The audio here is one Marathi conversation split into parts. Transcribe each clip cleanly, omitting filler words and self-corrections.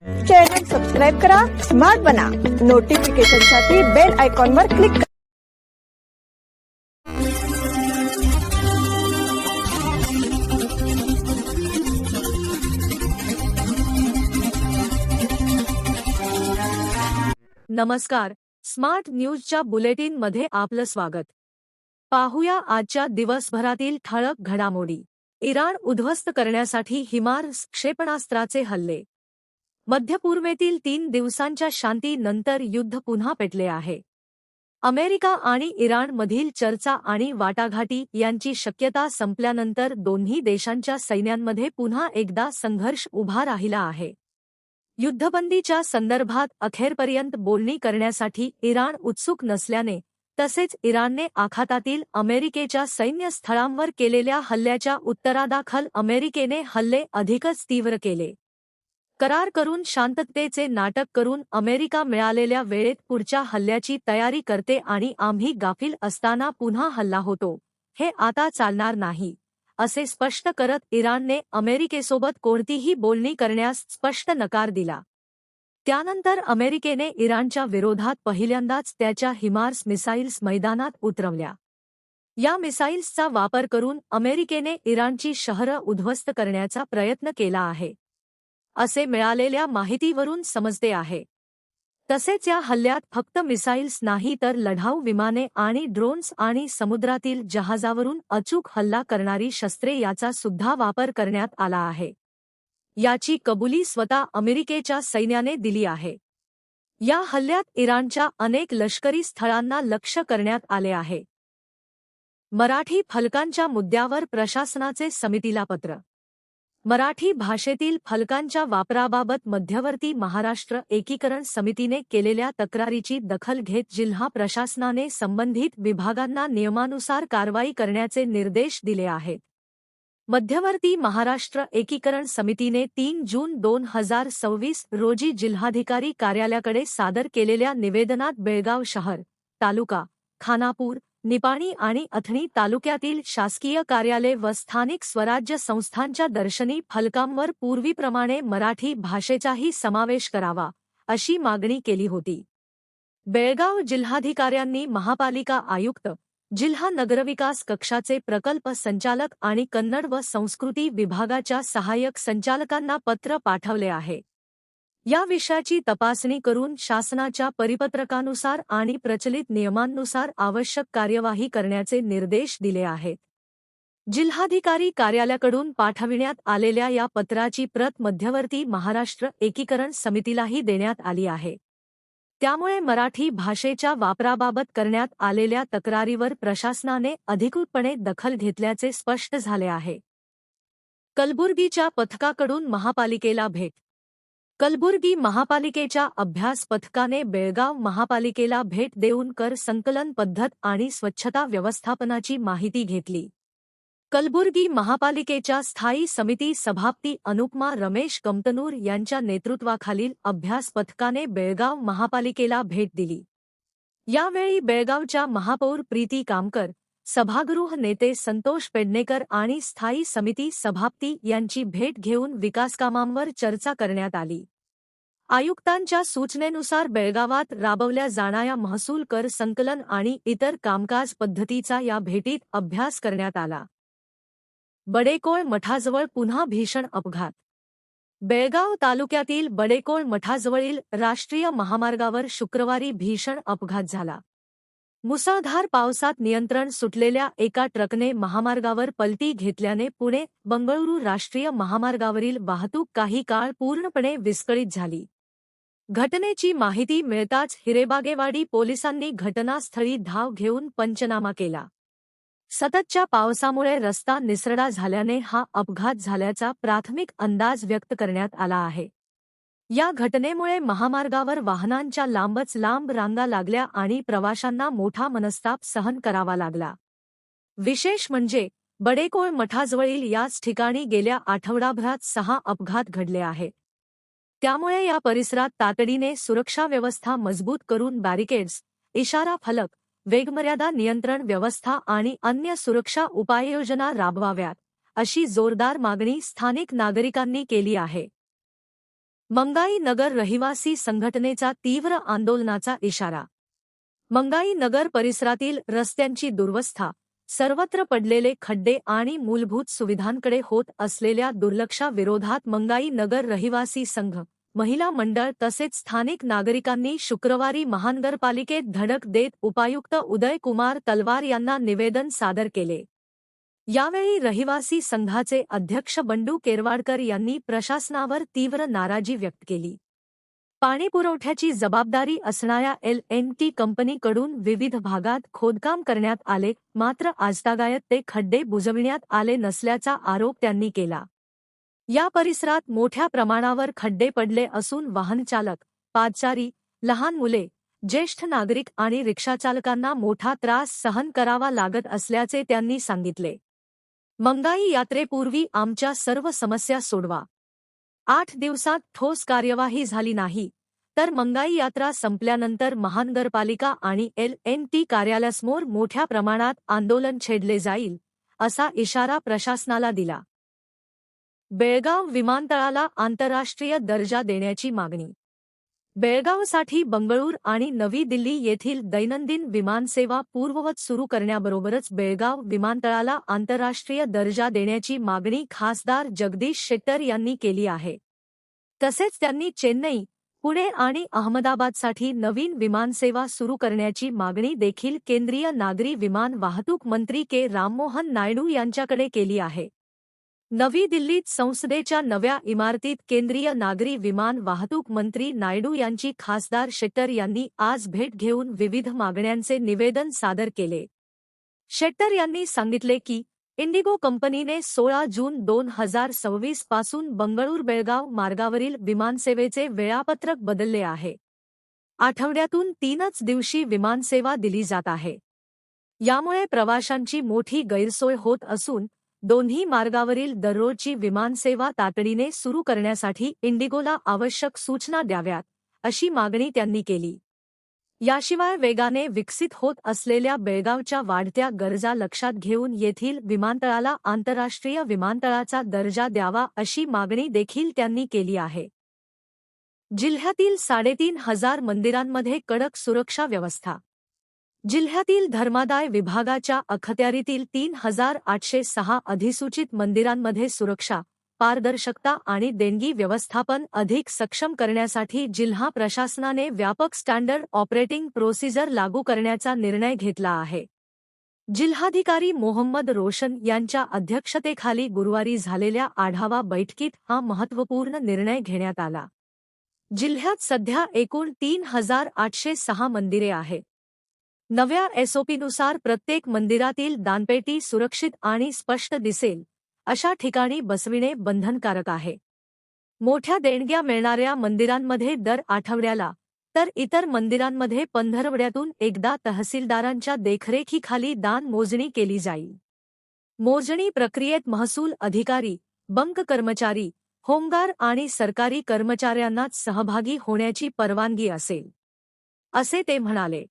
चॅनल सबस्क्राइब करा, स्मार्ट बना, नोटिफिकेशनसाठी बेल आयकॉनवर क्लिक करा. नमस्कार, स्मार्ट न्यूजच्या बुलेटिन मध्ये आपलं स्वागत. पाहूया आजच्या दिवसभरातील ठळक घडामोडी. इराण उद्ध्वस्त करण्यासाठी हिमार्स क्षेपणास्त्राचे हल्ले. मध्य पूर्वेतील 3 दिवसांच्या शांतीनंतर युद्ध पुन्हा पेटले आहे. अमेरिका आणि इराणमधील चर्चा आणि वाटाघाटी यांची शक्यता संपल्यानंतर दोन्ही देशांच्या सैन्यांमध्ये पुन्हा एकदा संघर्ष उभा राहिला आहे. युद्धबंदीच्या संदर्भात अखेरपर्यंत बोलणी करण्यासाठी इराण उत्सुक नसल्याने तसेच इराणने आखातातील अमेरिकेच्या सैन्य स्थळांवर केलेल्या हल्ल्याच्या उत्तरादाखल अमेरिकेने हल्ले अधिकच तीव्र केले. करार करून शांततेचे नाटक करून अमेरिका मिळालेल्या वेळेत पुढच्या हल्ल्याची तयारी करते आणि आम्ही गाफील असताना पुन्हा हल्ला होतो, हे आता चालणार नाही, असे स्पष्ट करत इराणने अमेरिकेसोबत कोणतीही बोलणी करण्यास स्पष्ट नकार दिला. त्यानंतर अमेरिकेने इराणच्या विरोधात पहिल्यांदाच त्याच्या हिमार्स मिसाईल्स मैदानात उतरवल्या. या मिसाईल्सचा वापर करून अमेरिकेने इराणची शहरं उद्ध्वस्त करण्याचा प्रयत्न केला आहे, असे मिळालेल्या माहितीवरून समजते आहे. तसेच या हल्ल्यात फक्त मिसाईल्स नाही तर लढाऊ विमाने आणि ड्रोन्स आणि समुद्रातील जहाजावरून अचूक हल्ला करणारी शस्त्रे याचा सुद्धा वापर करण्यात आला आहे. याची कबुली स्वतः अमेरिकेच्या सैन्याने दिली आहे. या हल्ल्यात इराणच्या अनेक लष्करी स्थळांना लक्ष्य करण्यात आले आहे. मराठी फलकांच्या मुद्द्यावर प्रशासनाचे समितीला पत्र. मराठी भाषेतील फलकांच्या वापराबाबत मध्यवर्ती महाराष्ट्र एकीकरण समितीने केलेल्या तक्रारीची दखल घेत जिल्हा प्रशासनाने संबंधित विभागांना नियमानुसार कारवाई करण्याचे निर्देश दिले आहेत. मध्यवर्ती महाराष्ट्र एकीकरण समितीने 3 जून 2026 रोजी जिल्हाधिकारी कार्यालयाकडे सादर केलेल्या निवेदनात बेळगाव शहर, तालुका, खानापूर, निपाणी आणि अथणी तालुक्यातील शासकीय कार्यालय व स्थानिक स्वराज्य संस्थांच्या दर्शनी फलकांवर पूर्वीप्रमाणे मराठी भाषेचाही समावेश करावा, अशी मागणी केली होती. बेळगाव जिल्हाधिकाऱ्यांनी महापालिका आयुक्त, जिल्हा नगरविकास कक्षाचे प्रकल्प संचालक आणि कन्नड व संस्कृती विभागाच्या सहाय्यक संचालकांना पत्र पाठवले आहे. या विषयाची तपासणी करून शासनाच्या परिपत्रकानुसार आणि प्रचलित नियमांनुसार आवश्यक कार्यवाही करण्याचे निर्देश दिले आहेत. जिल्हाधिकारी कार्यालयाकडून पाठविण्यात आलेल्या या पत्राची प्रत मध्यवर्ती महाराष्ट्र एकीकरण समितीलाही देण्यात आली आहे. त्यामुळे मराठी भाषेच्या वापराबाबत करण्यात आलेल्या तक्रारीवर प्रशासनाने अधिकृतपणे दखल घेतल्याचे स्पष्ट झाले आहे. कलबुर्गीच्या पथकाकडून महापालिकेला भेट. कलबुर्गी महापालिकेच्या अभ्यास पथकाने बेळगाव महापालिकेला भेट देऊन कर संकलन पद्धत आणि स्वच्छता व्यवस्थापनाची माहिती घेतली. कलबुर्गी महापालिकेच्या स्थायी समिती सभापती अनुपमा रमेश कमतनूर यांच्या नेतृत्वाखालील अभ्यास पथकाने बेळगाव महापालिकेला भेट दिली. यावेळी बेळगावच्या महापौर प्रीती कामकर, सभागृह नेते संतोष पेडणेकर आणि स्थायी समिती सभापती यांची भेट घेऊन विकासकामांवर चर्चा करण्यात आली. आयुक्तांच्या सूचनेनुसार बेळगावात राबवल्या जाणाऱ्या महसूल कर संकलन आणि इतर कामकाज पद्धतीचा या भेटीत अभ्यास करण्यात आला. बडेकोळ मठाजवळ पुन्हा भीषण अपघात. बेळगाव तालुक्यातील बडेकोळ मठाजवळील राष्ट्रीय महामार्गावर शुक्रवारी भीषण अपघात झाला. मुसळधार पावसात नियंत्रण सुटलेल्या एका ट्रकने महामार्गावर पलटी घेतल्याने पुणे बंगळुरू राष्ट्रीय महामार्गावरील वाहतूक काही काळ पूर्णपणे विस्कळीत झाली. घटनेची माहिती मिळताच हिरेबागेवाडी पोलिसांनी घटनास्थळी धाव घेऊन पंचनामा केला. सततच्या पावसामुळे रस्ता निसरडा झाल्याने हा अपघात झाल्याचा प्राथमिक अंदाज व्यक्त करण्यात आला आहे. या घटनेमुळे महामार्गावर वाहनांच्या लांबच लांब रांगा लागल्या आणि प्रवाशांना मोठा मनस्ताप सहन करावा लागला. विशेष म्हणजे बडेकोळ मठाजवळील याच ठिकाणी गेल्या आठवडाभरात 6 अपघात घडले आहेत. त्यामुळे या परिसरात तातडीने सुरक्षा व्यवस्था मजबूत करून बॅरिकेड्स, इशारा फलक, वेगमर्यादा नियंत्रण व्यवस्था आणि अन्य सुरक्षा उपाययोजना राबवाव्यात, अशी जोरदार मागणी स्थानिक नागरिकांनी केली आहे. मंगाई नगर रहिवासी संघटनेचा तीव्र आंदोलनाचा इशारा. मंगाई नगर परिसरातील रस्त्यांची दुरवस्था, सर्वत्र पडलेले खड्डे आणि मूलभूत सुविधांकडे होत असलेल्या दुर्लक्षाविरोधात मंगाई नगर रहिवासी संघ, महिला मंडळ तसेच स्थानिक नागरिकांनी शुक्रवारी महानगरपालिकेत धडक देत उपायुक्त उदय कुमार तलवार यांना निवेदन सादर केले. यावेळी रहिवासी संघाचे अध्यक्ष बंडू केरवाडकर यांनी प्रशासनावर तीव्र नाराजी व्यक्त केली. पाणीपुरवठ्याची जबाबदारी असणाऱ्या L&T कंपनीकडून विविध भागात खोदकाम करण्यात आले, मात्र आजतागायत ते खड्डे बुजविण्यात आले नसल्याचा आरोप त्यांनी केला. या परिसरात मोठ्या प्रमाणावर खड्डे पडले असून वाहनचालक, पादचारी, लहान मुले, ज्येष्ठ नागरिक आणि रिक्षाचालकांना मोठा त्रास सहन करावा लागत असल्याचे त्यांनी सांगितले. मंगाई यात्रेपूर्वी आमच्या सर्व समस्या सोडवा. 8 दिवसात ठोस कार्यवाही झाली नाही तर मंगाई यात्रा संपल्यानंतर महानगरपालिका आणि L&T कार्यालयासमोर मोठ्या प्रमाणात आंदोलन छेडले जाईल, असा इशारा प्रशासनाला दिला. बेळगाव विमानतळाला आंतरराष्ट्रीय दर्जा देण्याची मागणी. बेळगावसाठी बंगळूर आणि नवी दिल्ली येथील दैनंदिन विमानसेवा पूर्ववत सुरू करण्याबरोबरच बेळगाव विमानतळाला आंतरराष्ट्रीय दर्जा देण्याची मागणी खासदार जगदीश शेट्टर यांनी केली आहे. तसेच त्यांनी चेन्नई, पुणे आणि अहमदाबादसाठी नवीन विमानसेवा सुरू करण्याची मागणी देखील केंद्रीय नागरी विमान वाहतूक मंत्री के. राममोहन नायडू यांच्याकडे केली आहे. नवी दिल्लीत संसदेच्या नव्या इमारतीत केंद्रीय नागरी विमान वाहतूक मंत्री नायडू यांची खासदार शेट्टर यांनी आज भेट घेऊन विविध मागण्यांचे निवेदन सादर केले. शेट्टर यांनी सांगितले की इंडिगो कंपनीने 16 जून 2026 पासून बंगळूर बेळगाव मार्गावरील विमानसेवेचे वेळापत्रक बदलले आहे. आठवड्यातून 3च दिवशी विमानसेवा दिली जात आहे. यामुळे प्रवाशांची मोठी गैरसोय होत असून दोन्ही मार्गावरील दररोजची विमानसेवा तातडीने सुरू करण्यासाठी इंडिगोला आवश्यक सूचना द्याव्यात, अशी मागणी त्यांनी केली. याशिवाय वेगाने विकसित होत असलेल्या बेळगावच्या वाढत्या गरजा लक्षात घेऊन येथील विमानतळाला आंतरराष्ट्रीय विमानतळाचा दर्जा द्यावा, अशी मागणी देखील त्यांनी केली आहे. जिल्ह्यातील 3,500 मंदिरांमध्ये कडक सुरक्षा व्यवस्था. जिल्ह्यातील धर्मादाय विभागाच्या अखत्यारीतील 3,806 अधिसूचित मंदिरांमध्ये सुरक्षा, पारदर्शकता आणि देणगी व्यवस्थापन अधिक सक्षम करण्यासाठी जिल्हा प्रशासनाने व्यापक स्टँडर्ड ऑपरेटिंग प्रोसिजर लागू करण्याचा निर्णय घेतला आहे. जिल्हाधिकारी मोहम्मद रोशन यांच्या अध्यक्षतेखाली गुरुवारी झालेल्या आढावा बैठकीत हा महत्त्वपूर्ण निर्णय घेण्यात आला. जिल्ह्यात सध्या एकूण 3,806 मंदिरे आहेत. नव्या SOPनुसार प्रत्येक मंदिरातील दानपेटी सुरक्षित आणि स्पष्ट दिसेल अशा ठिकाणी बसविणे बंधनकारक आहे. मोठ्या देणग्या मिळणाऱ्या मंदिरांमध्ये दर आठवड्याला तर इतर मंदिरांमध्ये पंधरवड्यातून एकदा तहसीलदारांच्या देखरेखीखाली दान मोजणी केली जाईल. मोजणी प्रक्रियेत महसूल अधिकारी, बंक कर्मचारी, होमगार्ड आणि सरकारी कर्मचाऱ्यांनाच सहभागी होण्याची परवानगी असेल, असे ते म्हणाले.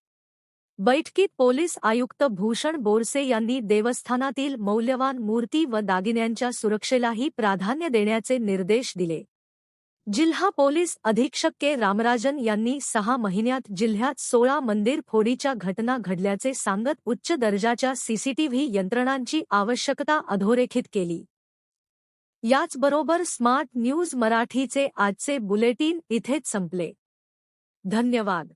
बैठकीत पोलीस आयुक्त भूषण बोरसे यांनी देवस्थानातील मौल्यवान मूर्ती व दागिन्यांच्या सुरक्षेलाही प्राधान्य देण्याचे निर्देश दिले. जिल्हा पोलीस अधीक्षक के. रामराजन यांनी 6 महिन्यात जिल्ह्यात 16 मंदिर फोडीच्या घटना घडल्याचे सांगत उच्च दर्जाच्या CCTV यंत्रणांची आवश्यकता अधोरेखित केली. याचबरोबर स्मार्ट न्यूज मराठीचे आजचे बुलेटिन इथेच संपले. धन्यवाद.